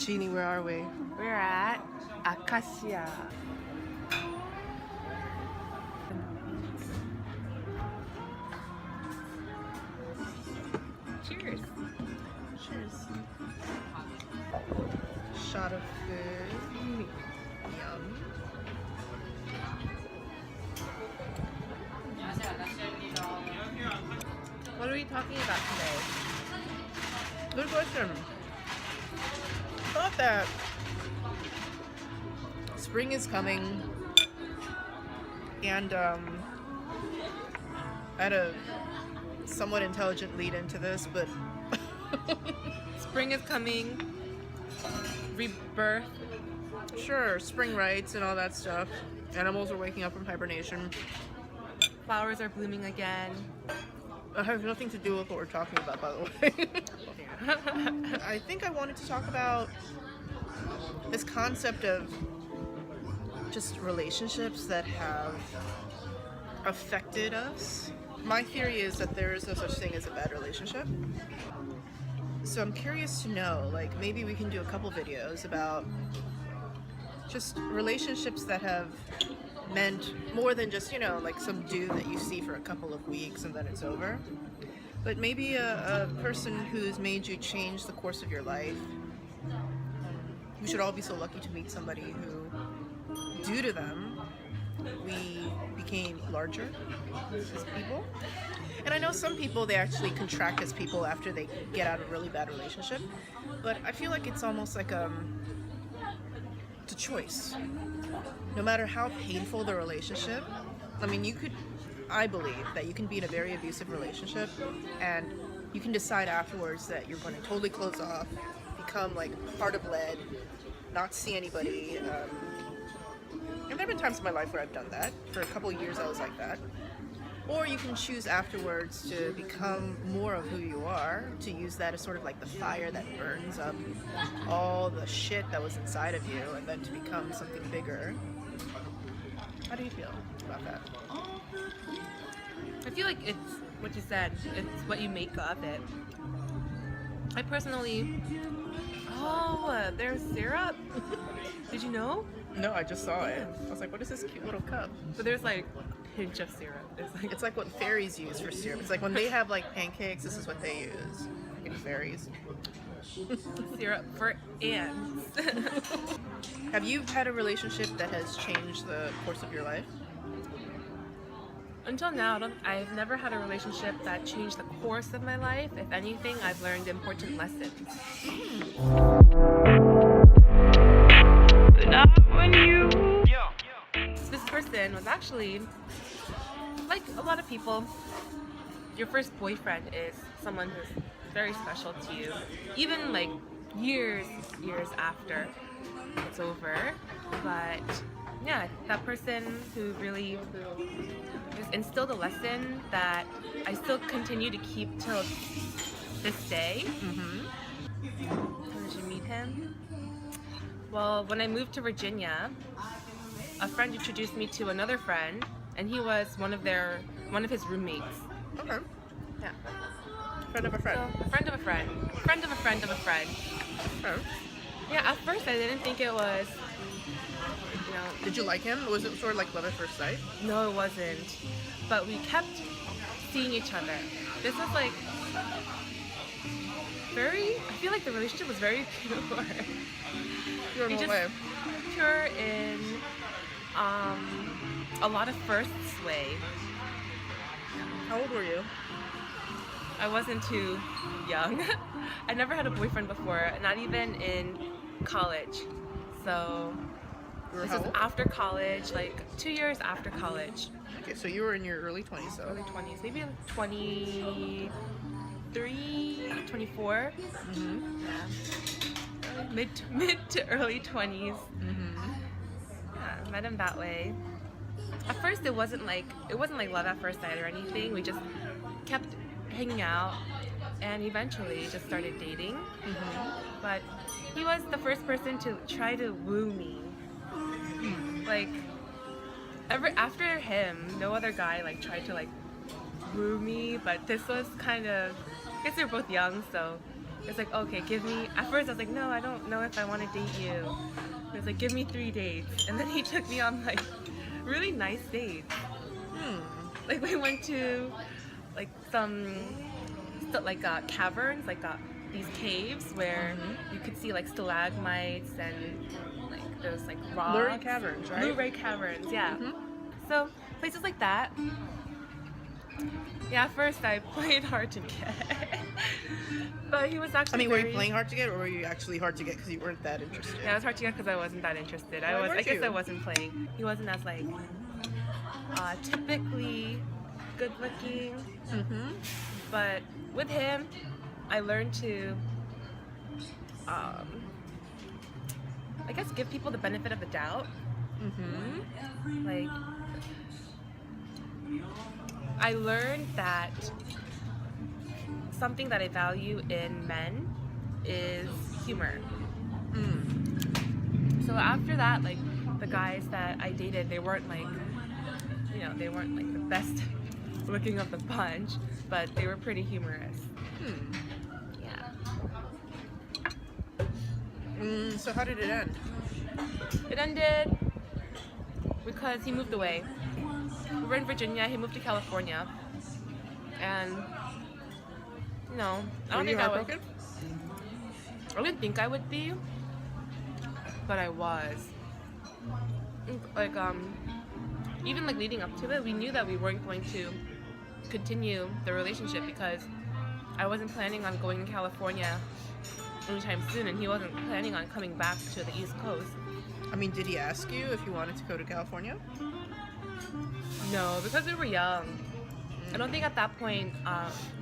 Jeannie, where are we? We're at Acacia. Cheers. Cheers. Shot of food. Yum. What are we talking about today? Good question. Thought that spring is coming, and I had a somewhat intelligent lead into this, but Spring is coming. Rebirth. sure, spring rites and all that stuff. Animals are waking up from hibernation. Flowers are blooming again. It has nothing to do with what we're talking about, by the way. I think I wanted to talk about this concept of just relationships that have affected us. My theory is that there is no such thing as a bad relationship. So I'm curious to know, like, maybe we can do a couple videos about just relationships that have meant more than just, you know, like some dude that you see for a couple of weeks and then it's over. But maybe a person who's made you change the course of your life. We should all be so lucky to meet somebody who, due to them, we became larger as people. And I know some people, they actually contract as people after they get out of a really bad relationship. But I feel like it's almost like it's a choice. No matter how painful the relationship, I mean, I believe that you can be in a very abusive relationship and you can decide afterwards that you're going to totally close off, become like heart of lead, not see anybody. And there have been times in my life where I've done that. For a couple of years I was like that. Or you can choose afterwards to become more of who you are, to use that as sort of like the fire that burns up all the shit that was inside of you, and then to become something bigger. How do you feel about that? I feel like it's what you said. It's what you make of it. I personally... Oh, there's syrup. Did you know? No, I just saw it. I was like, what is this cute little cup? So there's like a pinch of syrup. It's like what fairies use for syrup. It's like when they have like pancakes, this is what they use. Fucking fairies. Syrup for ants. Have you had a relationship that has changed the course of your life? Until now, I've never had a relationship that changed the course of my life. If anything, I've learned important lessons. Not when you... This person was actually, like a lot of people, your first boyfriend is someone who's very special to you. Even like years after it's over. But yeah, that person who really just instilled a lesson that I still continue to keep till this day. How did you meet him? Well, when I moved to Virginia, a friend introduced me to another friend, and he was one of his roommates. Okay. Yeah. Friend of a friend. So, a friend of a friend. Friend of a friend of a friend. Okay. Yeah, at first I didn't think it was, you know... Did you like him? Was it sort of like love at first sight? No, it wasn't. But we kept seeing each other. This was like I feel like the relationship was very pure. Pure in what way? Pure in a lot of firsts way. How old were you? I wasn't too young. I never had a boyfriend before, not even in college. So this was after college, like 2 years after college. Okay, so you were in your early 20s, though. Early 20s, maybe 23, 24. Yeah. Mid to early 20s. Yeah, met him that way. At first, it wasn't like love at first sight or anything. We just kept hanging out, and eventually just started dating. But he was the first person to try to woo me. Like after him, no other guy like tried to like woo me. But this was kind of, I guess they were both young, so It's like, okay, give me. At first, I was like, no, I don't know if I want to date you. He was like, give me 3 dates, and then he took me on like really nice dates. Like we went to like some caverns, like these caves where you could see like stalagmites and like those like rocks. Luray Caverns, right? Luray Caverns, yeah. So places like that. Yeah, at first I played hard to get, but he was actually. I mean, were you playing hard to get, or were you actually hard to get because you weren't that interested? Yeah, it was hard to get because I wasn't that interested. I guess I wasn't playing. He wasn't as like typically good looking. But with him, I learned to, I guess, give people the benefit of the doubt. Like, I learned that something that I value in men is humor. So after that, like, the guys that I dated, they weren't like, you know, they weren't like the best looking of the bunch, but they were pretty humorous. Yeah. So how did it end? It ended because he moved away. We were in Virginia, he moved to California. And, you know, I don't think I was. I didn't think I would be, but I was. Like, even like leading up to it, we knew that we weren't going to continue the relationship because I wasn't planning on going to California anytime soon, and he wasn't planning on coming back to the East Coast. I mean, did he ask you if you wanted to go to California? No, because we were young. I don't think at that point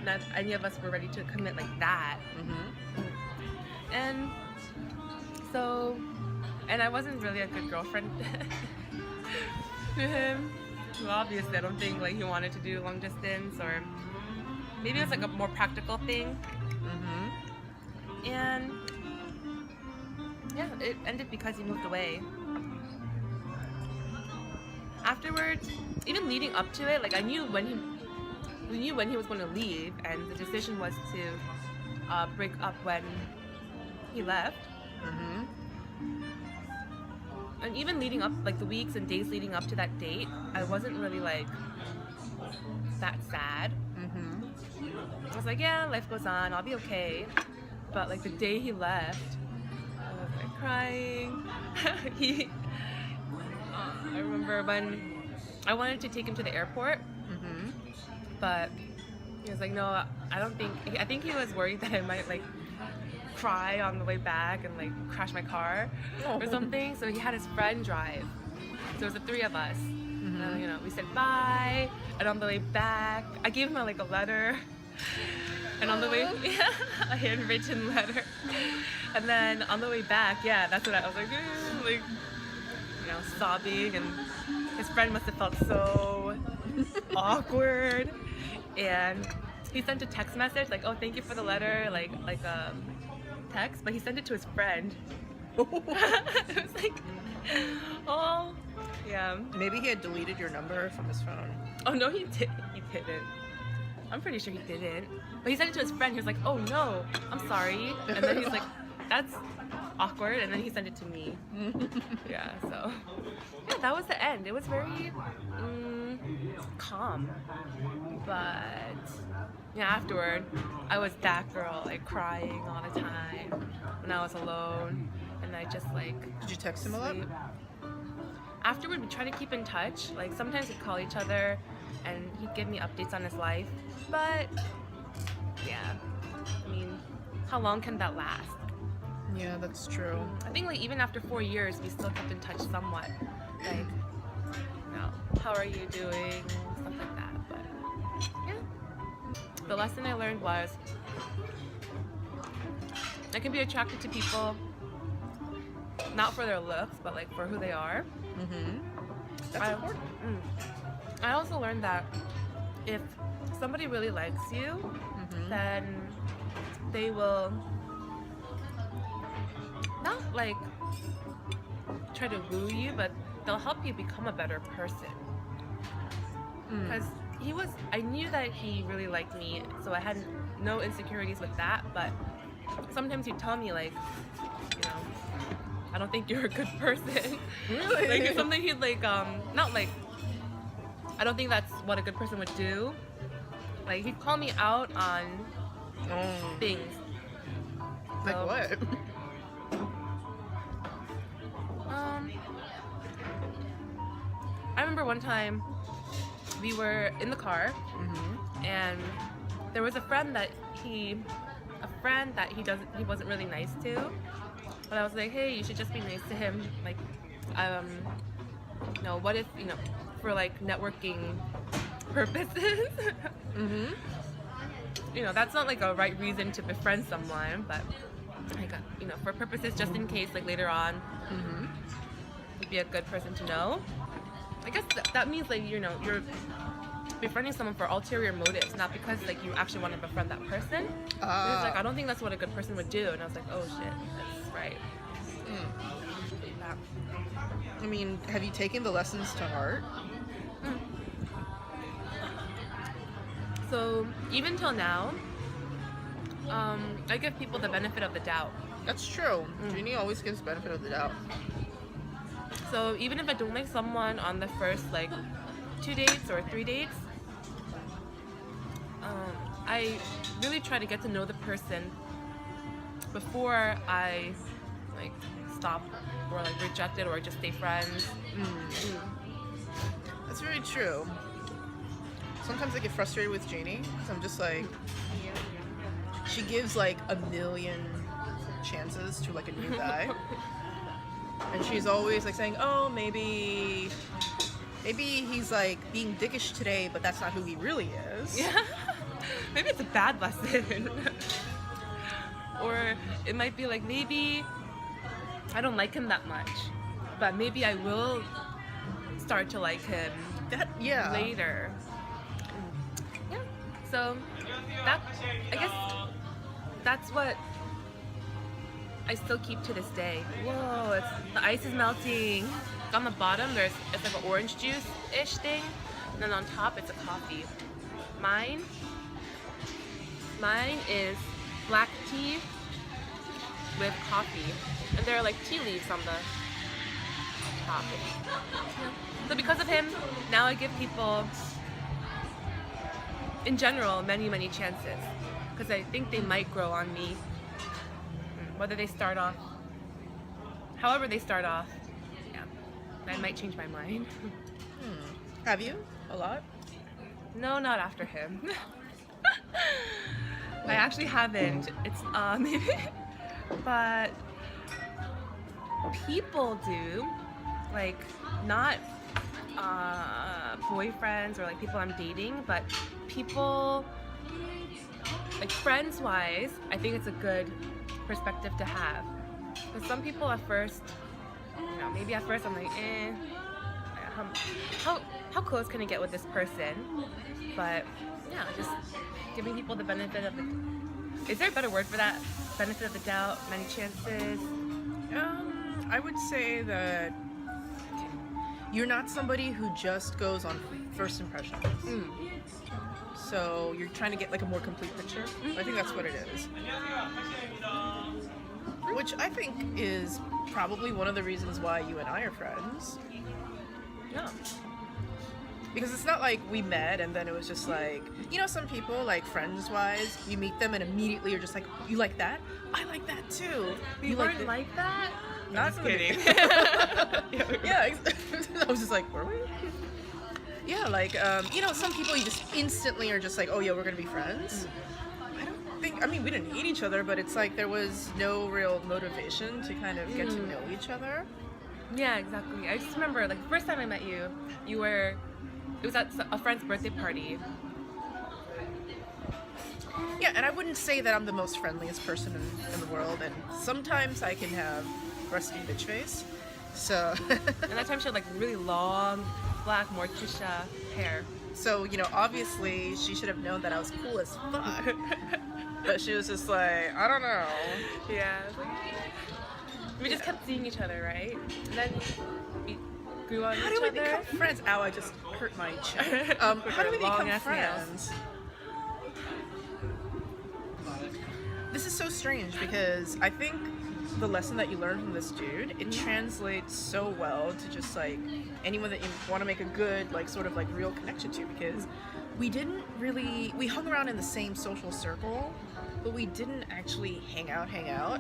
that any of us were ready to commit like that. And so, and I wasn't really a good girlfriend to him. Well, obviously, I don't think like he wanted to do long distance, or maybe it was like a more practical thing. And yeah, it ended because he moved away. Afterwards, even leading up to it, like we knew when he was going to leave, and the decision was to break up when he left. And even leading up, like the weeks and days leading up to that date, I wasn't really like that sad. I was like, yeah, life goes on, I'll be okay. But like the day he left, I was like crying. I remember when I wanted to take him to the airport, but he was like, no, I don't think. I think he was worried that I might like cry on the way back and like crash my car or something. So he had his friend drive. So it was the 3 of us. And, you know, we said bye, and on the way back, I gave him like a letter. And on the way, a handwritten letter. And then on the way back, yeah, that's what I was like, you know, sobbing, and his friend must have felt so awkward. And he sent a text message like, oh, thank you for the letter, like text, but he sent it to his friend. It was like, oh, yeah. Maybe he had deleted your number from his phone. Oh no, he didn't. I'm pretty sure he didn't. But he sent it to his friend. He was like, oh no, I'm sorry. And then he's like, that's awkward. And then he sent it to me. Yeah, so. Yeah, that was the end. It was very calm. But yeah, afterward, I was that girl, like crying all the time when I was alone. And I just like. Did you text him a lot? Afterward, we try to keep in touch. Like sometimes we'd call each other and he'd give me updates on his life. But yeah, I mean, how long can that last? Yeah, that's true. I think like even after 4 years, we still kept in touch somewhat. Like, you know, how are you doing? Stuff like that. But yeah, the lesson I learned was I can be attracted to people not for their looks, but like for who they are. That's important. I also learned that if somebody really likes you, then they will not like try to woo you, but they'll help you become a better person. Because I knew that he really liked me, so I had no insecurities with that, but sometimes he'd tell me like, you know, I don't think you're a good person. Really? Like it's something he'd like, not like, I don't think that's what a good person would do. Like he'd call me out on things. Like So, what? I remember one time we were in the car and there was a friend that he wasn't really nice to. But I was like, hey, you should just be nice to him. Like, you know, what if, you know, for like networking purposes. You know, that's not like a right reason to befriend someone, but like, you know, for purposes just in case, like later on, would be a good person to know. I guess that means like, you know, you're befriending someone for ulterior motives, not because like you actually want to befriend that person. It's like, I don't think that's what a good person would do. And I was like, oh shit, that's right. I mean, have you taken the lessons to heart? So even till now, I give people the benefit of the doubt. That's true. Jeannie always gives benefit of the doubt. So even if I don't like someone on the first like 2 dates or 3 dates, I really try to get to know the person before I like stop or like reject it or just stay friends. That's very true. Sometimes I get frustrated with Jeannie because I'm just like, she gives like a million chances to like a new guy. And she's always like saying, oh, maybe he's like being dickish today, but that's not who he really is. Yeah. Maybe it's a bad lesson. Or it might be like, maybe I don't like him that much, but maybe I will start to like him later. Yeah. So I guess that's what I still keep to this day. Whoa, the ice is melting. On the bottom, it's like an orange juice-ish thing, and then on top, it's a coffee. Mine is black tea with coffee, and there are like tea leaves on the top. So because of him, now I give people, in general, many, many chances, because I think they might grow on me. Whether they start off, however they start off, yeah, I might change my mind. Have you? A lot? No, not after him. I actually haven't. It's maybe, but people do, like not boyfriends or like people I'm dating, but people like friends-wise. I think it's a good perspective to have, because some people at first, you know, maybe at first I'm like, how close can I get with this person? But yeah, just giving people the benefit of the, is there a better word for that? Benefit of the doubt, many chances? I would say that you're not somebody who just goes on first impressions. So you're trying to get like a more complete picture. I think that's what it is. Which I think is probably one of the reasons why you and I are friends. Yeah. Because it's not like we met and then it was just like, you know, some people, like friends-wise, you meet them and immediately you're just like, you like that? I like that too. You weren't like that? Not Just kidding. Yeah, I was just like, were we? Yeah, like, you know, some people you just instantly are just like, oh yeah, we're gonna be friends. I mean, we didn't hate each other, but it's like there was no real motivation to kind of get to know each other. Yeah, exactly. I just remember, like, the first time I met you, it was at a friend's birthday party. Yeah, and I wouldn't say that I'm the most friendliest person in the world, and sometimes I can have rusty bitch face, so... And that time she had, like, really long, black Morticia hair. So, you know, obviously, she should have known that I was cool as fuck. But she was just like, I don't know. Yeah. We just kept seeing each other, right? And then we grew on each other. How do we become friends? Ow, I just hurt my chin. How do we become friends? this is so strange because I think the lesson that you learn from this dude, it translates so well to just like anyone that you want to make a good like sort of like real connection to, because we hung around in the same social circle, but we didn't actually hang out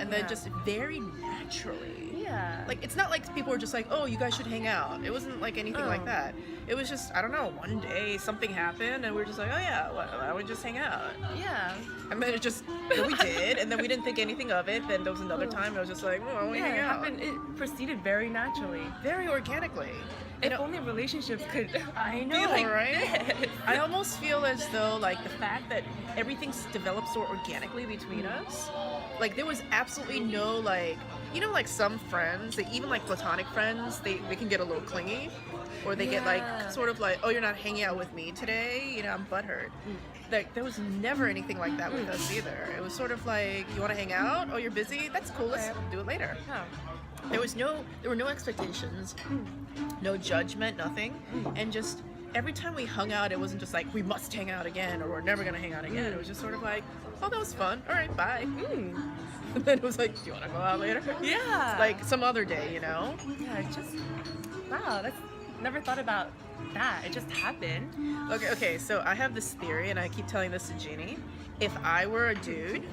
and then just very naturally. Yeah. Like, it's not like people were just like, oh, you guys should hang out. It wasn't like anything like that. It was just, I don't know, one day something happened and we were just like, oh yeah, why don't we just hang out? Yeah. And then we did, and then we didn't think anything of it. Then there was another time I was just like, oh, we hang out. It proceeded very naturally. Very organically. If only relationships could I know, be like right? this. I almost feel as though like the fact that everything's developed so organically between us, like there was absolutely no like, you know, like some friends, they even like platonic friends, they can get a little clingy, or they get like sort of like, oh, you're not hanging out with me today, you know, I'm butthurt. Like there was never anything like that with us either. It was sort of like, you want to hang out? Oh, you're busy? That's cool. Let's do it later. There were no expectations, no judgment, nothing, and just every time we hung out, it wasn't just like we must hang out again or we're never gonna hang out again. It was just sort of like, oh, that was fun. All right, bye. And then it was like, do you want to go out later? Yeah. Like some other day, you know? Yeah, just wow. That's never thought about that. It just happened. Okay. So I have this theory, and I keep telling this to Jeannie. If I were a dude,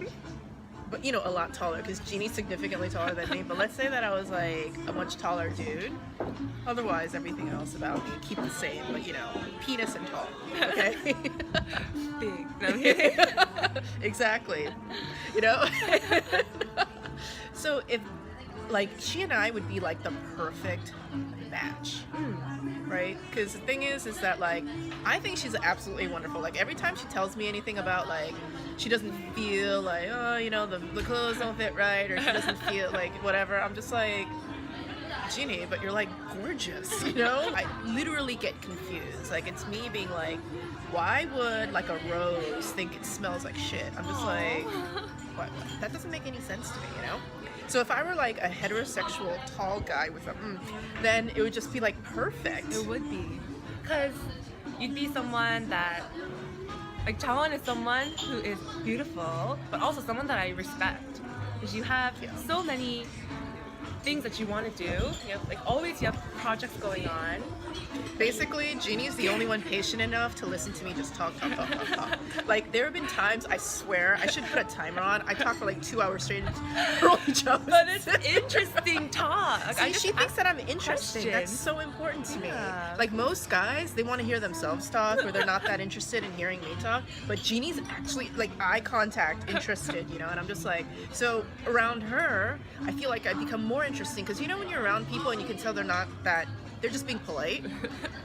but you know, a lot taller, because Jeannie's significantly taller than me, but let's say that I was like a much taller dude. Otherwise, everything else about me keep the same, but you know, penis and tall. Okay. Big. No, I'm kidding. Exactly. You know. So if like she and I would be like the perfect match. Right? Because the thing is that like I think she's absolutely wonderful. Like every time she tells me anything about like she doesn't feel like, oh, you know, the clothes don't fit right, or she doesn't feel like whatever, I'm just like, Jeannie, but you're like gorgeous, you know? I literally get confused. Like it's me being like, why would like a rose think it smells like shit? I'm just like, what? That doesn't make any sense to me, you know? So if I were like a heterosexual tall guy with a then it would just be like perfect. It would be, because you'd be someone that, like Chaweon is someone who is beautiful, but also someone that I respect, because you have so many things that you want to do. You have, like always, you have projects going on. Basically, Jeannie's the only one patient enough to listen to me just talk. Like, there have been times, I swear, I should put a timer on. I talk for like 2 hours straight for each other. But it's interesting talk. See, she thinks that I'm interesting. questions. That's so important to me. Yeah. Like, most guys, they want to hear themselves talk, or they're not that interested in hearing me talk. But Jeannie's actually, like, eye contact interested, you know? And I'm just like, so around her, I feel like I become more interesting. Because, you know, when you're around people and you can tell they're not that, they're just being polite,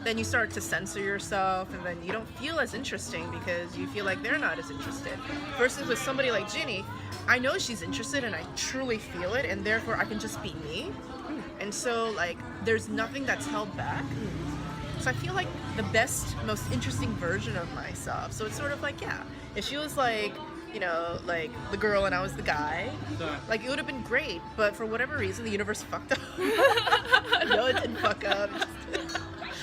then you start to censor yourself, and then you don't feel as interesting because you feel like they're not as interested. Versus with somebody like Jeannie, I know she's interested and I truly feel it, and therefore I can just be me. And so like there's nothing that's held back. So I feel like the best, most interesting version of myself. So it's sort of like, yeah, if she was like, you know, like the girl and I was the guy, like it would have been great, but for whatever reason the universe fucked up. No, it didn't fuck up.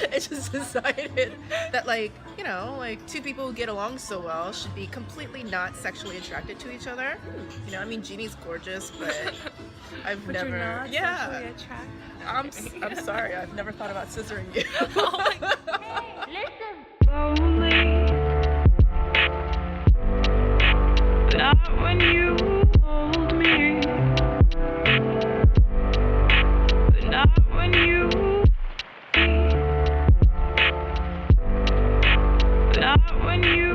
It just decided that, like, you know, like two people who get along so well should be completely not sexually attracted to each other. You know, I mean, Jeannie's gorgeous, but I've never. You're not sexually attracted. I'm sorry, I've never thought about scissoring you. Oh my God. Not when you hold me, but not when you, not when you